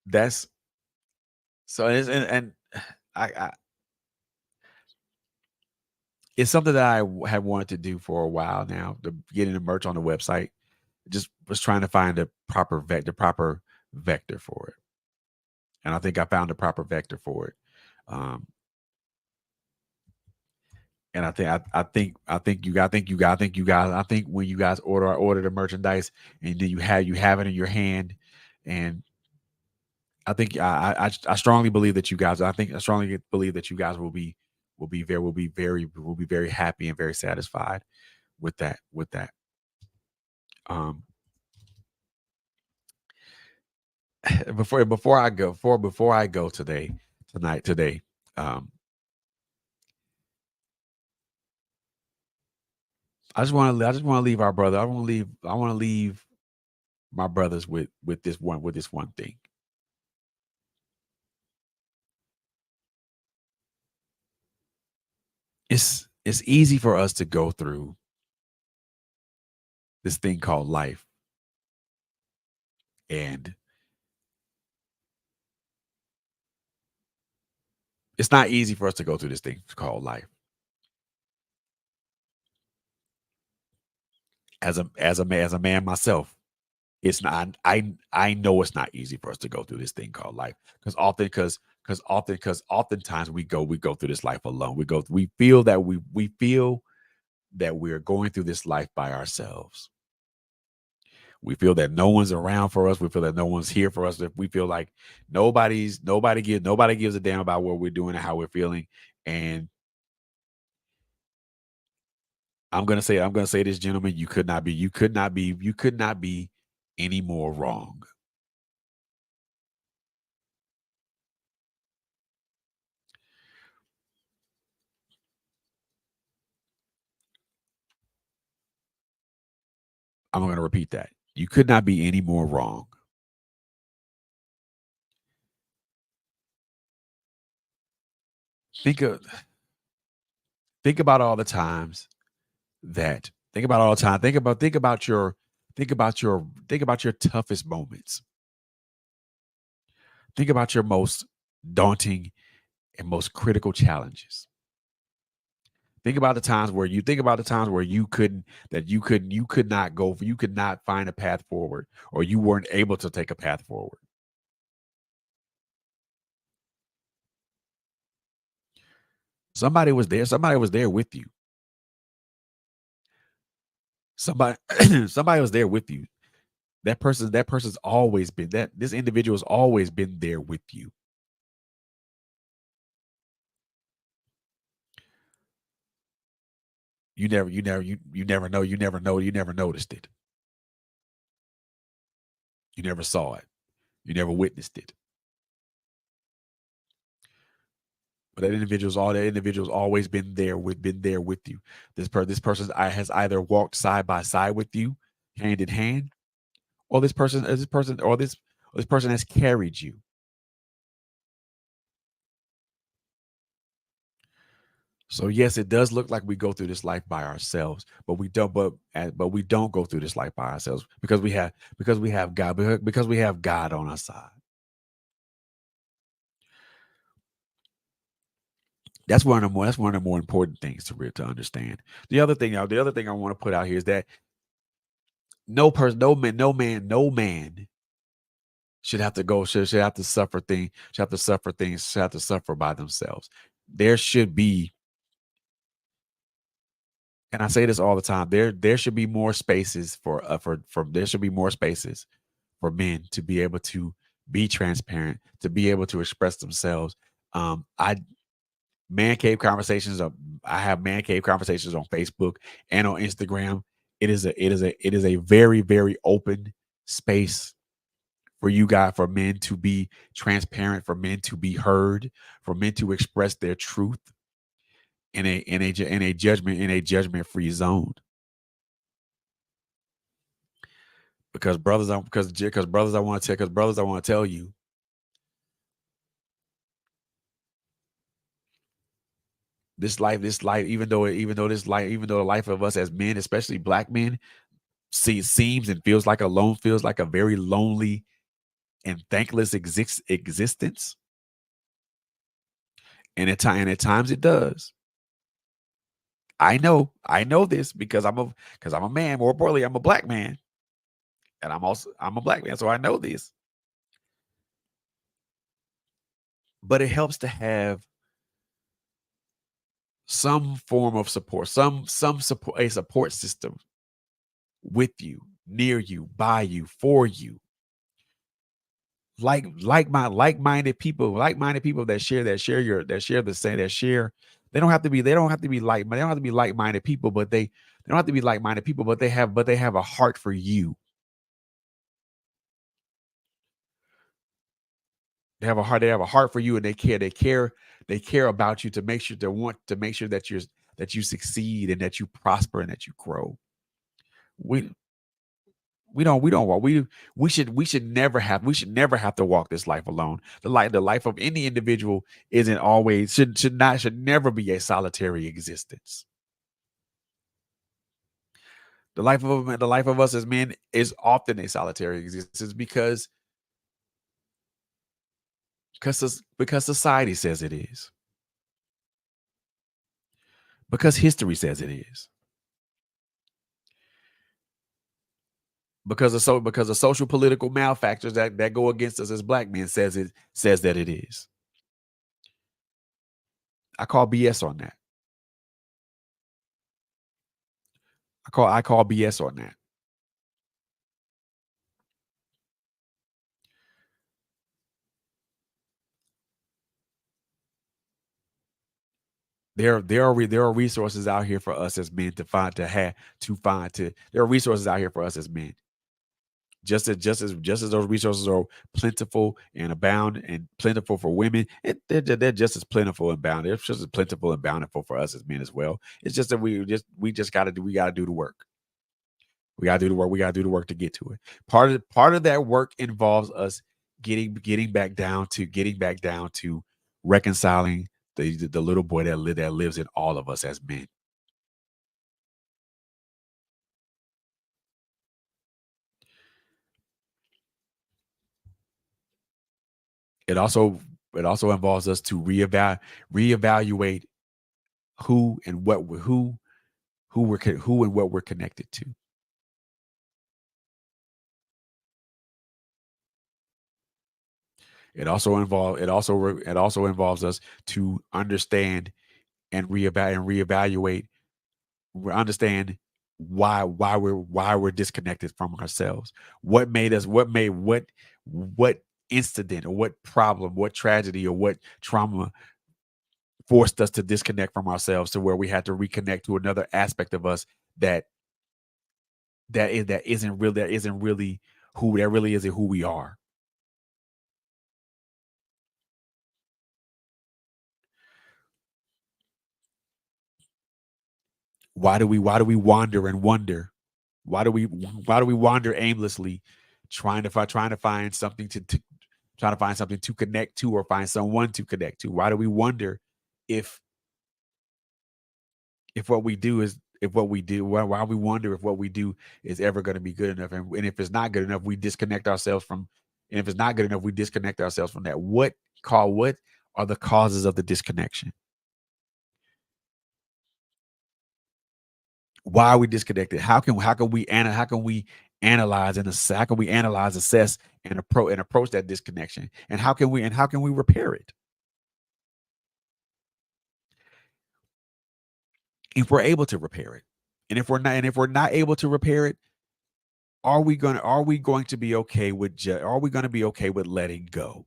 that's so and I it's something that I have wanted to do for a while now, to getting the merch on the website. Just was trying to find the proper vector for it. And I think I found the proper vector for it. Um, and I think when you guys order the merchandise and then you have it in your hand, and I think I strongly believe that you guys I strongly believe that you guys will be very happy and very satisfied with that. Um, before I go today, um, I just want to leave our brother. I want to leave my brothers with this one thing. It's easy for us to go through this thing called life, and it's not easy for us to go through this thing called life. As a man myself, it's not. I know it's not easy for us to go through this thing called life because oftentimes we go through this life alone. We feel that we're going through this life by ourselves. We feel that no one's around for us. We feel that no one's here for us. We feel like nobody gives a damn about what we're doing and how we're feeling. And I'm gonna say this, gentlemen, you could not be any more wrong. I'm gonna repeat that. You could not be any more wrong. think of think about all the times that think about all the time. Think about your toughest moments. Think about your most daunting and most critical challenges. Think about the times where you could not go you could not find a path forward, or you weren't able to take a path forward. Somebody was there with you. Somebody somebody was there with you. That person's always been that this individual has always been there with you. You never noticed it. You never saw it. You never witnessed it. But that individual's always been there with you. This person has either walked side by side with you, hand in hand, or this person has carried you. So yes, it does look like we go through this life by ourselves, but we don't go through this life by ourselves because we have God because we have God on our side. That's one of the more important things to understand. The other thing I want to put out here is that no man should have to suffer should have to suffer by themselves. There should be, and I say this all the time, there should be more spaces for there should be more spaces for men to be able to be transparent, to be able to express themselves. I man cave conversations. I have man cave conversations on Facebook and on Instagram. It is a very open space for you guys, for men to be transparent, for men to be heard, for men to express their truth in a judgment free zone. Because brothers I want to tell you, this life, even though the life of us as men, especially black men, seems and feels like a very lonely and thankless existence. And at times it does. I know this because I'm a man. More importantly, I'm a black man, and I'm a black man, so I know this. But it helps to have some form of support, some support, a support system with you, near you, by you, for you. Like minded people that share the same that share. They don't have to be they don't have to be like minded people, but they don't have to be like minded people, but they have a heart for you. They have a heart for you, and they care about you to make sure to make sure that you succeed and that you prosper and that you grow. We we don't walk. We should never have to walk this life alone. The life of any individual isn't always should never be a solitary existence. The life of us as men is often a solitary existence because society says it is. Because history says it is. Because of social political malfactors that go against us as black men says that it is. I call BS on that. I call BS on that. There are resources out here for us as men to find to have to find to there are resources out here for us as men. Just as those resources are plentiful and abound and plentiful for women, they're just as plentiful and bound. They're just as plentiful and bountiful for us as men as well. It's just that we gotta do the work. We gotta do the work. We gotta do the work to get to it. Part of that work involves us getting back down to reconciling the little boy that lives in all of us as men. It also it also involves us to reevaluate who and what we who and what we're connected to. It also involves us to understand and reevaluate, understand why we're disconnected from ourselves. What incident or what problem, what tragedy or what trauma forced us to disconnect from ourselves to where we had to reconnect to another aspect of us that that isn't really who that really isn't who we are. Why do we wander and wonder? Why do we wander aimlessly, trying to find something trying to find something to connect to or find someone to connect to? Why do we wonder if what we do is if what we do why we wonder if what we do is ever going to be good enough, and if it's not good enough we disconnect ourselves from, and if it's not good enough we disconnect ourselves from that. What are the causes of the disconnection? Why are we disconnected? How can we analyze and how can we analyze, assess, and approach that disconnection? And how can we repair it? If we're able to repair it. And if we're not able to repair it, are we going to be okay with are we going to be okay with letting go?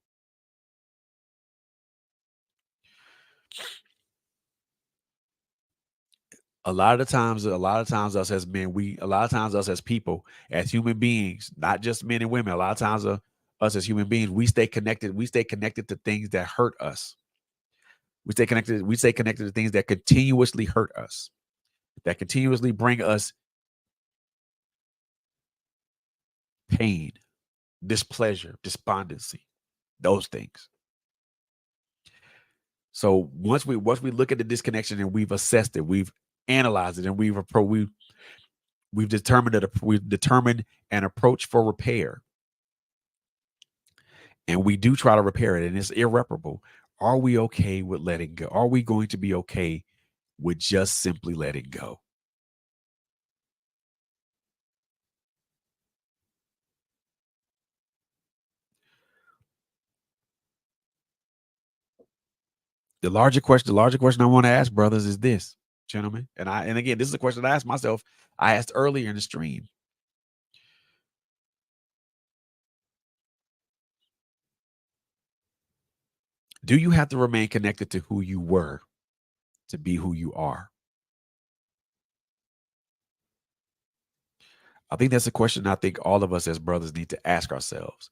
A lot of times us as men, a lot of times us as people, as human beings, not just men and women, a lot of times us as human beings, we stay connected to things that hurt us. We stay connected to things that continuously hurt us, that continuously bring us pain, displeasure, despondency, those things. So once we look at the disconnection and we've assessed it, we've analyzed it, and we've determined an approach for repair, and we do try to repair it, and it's irreparable. Are we okay with letting go? Are we going to be okay with just simply letting go? The larger question I want to ask, brothers, is this, gentlemen, and again, this is a question I asked myself. I asked earlier in the stream. Do you have to remain connected to who you were to be who you are? I think that's a question I think all of us as brothers need to ask ourselves.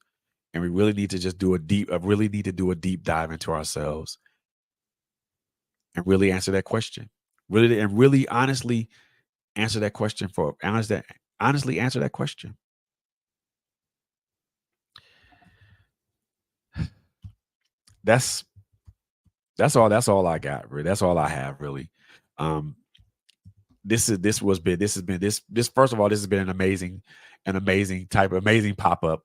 And we really need to just really need to do a deep dive into ourselves and really answer that question. Really honestly answer that question honestly answer that question. That's that's all I got, really. That's all I have, really. Um this first of all, this has been an amazing pop-up.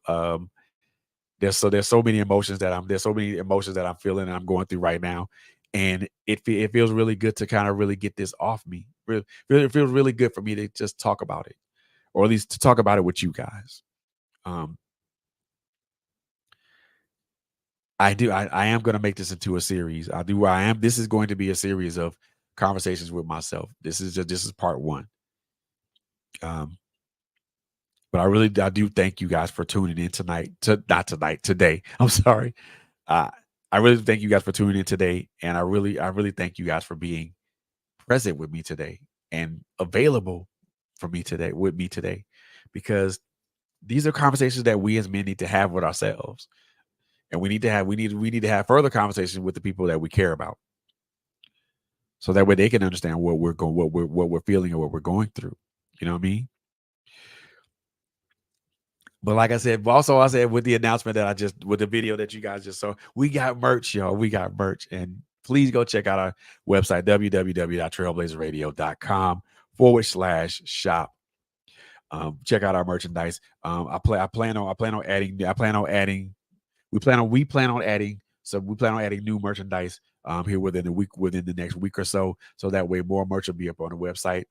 There's so many emotions that I'm feeling and I'm going through right now, and it feels really good to kind of really get this off me. It feels really good for me to just talk about it, or at least to talk about it with you guys. Um, I am going to make this into a series. I am. This is going to be a series of conversations with myself. This is part one. Um, but I do thank you guys for tuning in tonight. Not tonight, today. I'm sorry. Uh, I really thank you guys for tuning in today, and I really thank you guys for being present with me today and available for me today with me today, because these are conversations that we as men need to have with ourselves, and we need to have further conversations with the people that we care about, so that way they can understand what we're feeling or what we're going through. You know what I mean? But like I said, also I said with the announcement that with the video that you guys just saw, we got merch, y'all. We got merch, and please go check out our website, www.trailblazerradio.com/shop. Check out our merchandise. I plan on adding. We plan on adding. So we plan on adding new merchandise here within the next week or so. So that way more merch will be up on the website.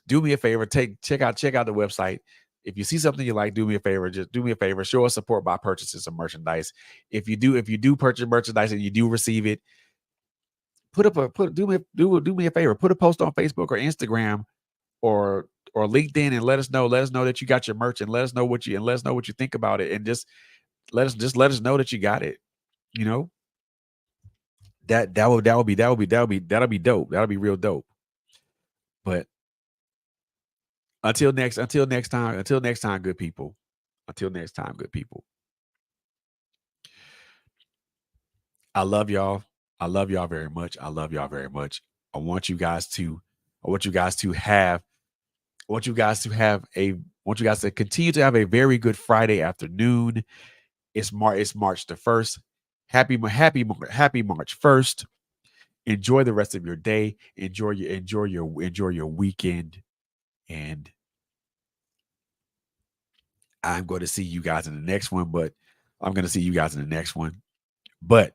Do me a favor, check out the website. If you see something you like, do me a favor. Just do me a favor. Show us support by purchasing some merchandise. If you do purchase merchandise and you do receive it, do me a favor. Put a post on Facebook or Instagram or LinkedIn and let us know. Let us know that you got your merch and let us know what you think about it. And just let us know that you got it. You know, that'll be dope. That'll be real dope. But until next time, good people. Until next time, good people. I love y'all. I love y'all very much. I love y'all very much. I want you guys to continue to have a very good Friday afternoon. It's March the 1st. Happy March 1st. Enjoy the rest of your day. Enjoy your weekend. And I'm going to see you guys in the next one, but I'm going to see you guys in the next one. But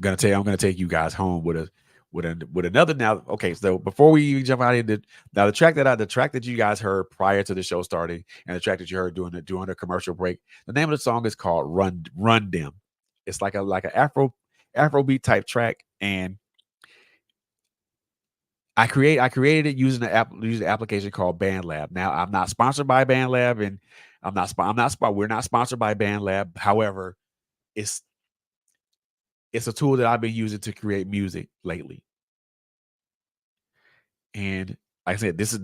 I'm going to take you guys home with another now. Okay, so before we even jump out into now the track that you guys heard prior to the show starting and the track that you heard during the commercial break, the name of the song is called Run Them. It's like a Afrobeat type track, and I created it using the application called BandLab. Now I'm not sponsored by BandLab, and we're not sponsored by BandLab. However, it's a tool that I've been using to create music lately. And like I said, this is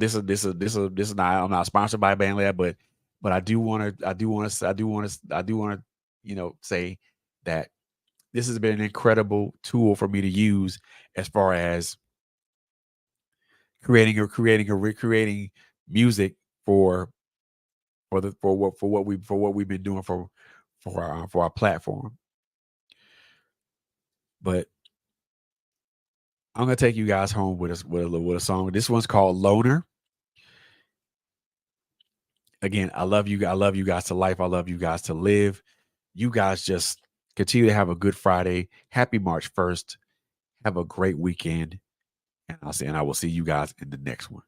not, I'm not sponsored by BandLab, but I do want to say that this has been an incredible tool for me to use as far as creating music for what we've been doing for our platform. But I'm gonna take you guys home with a song. This one's called Loner. Again, I love you. I love you guys to life. I love you guys to live. You guys just continue to have a good Friday. Happy March 1st. Have a great weekend. And I will see you guys in the next one.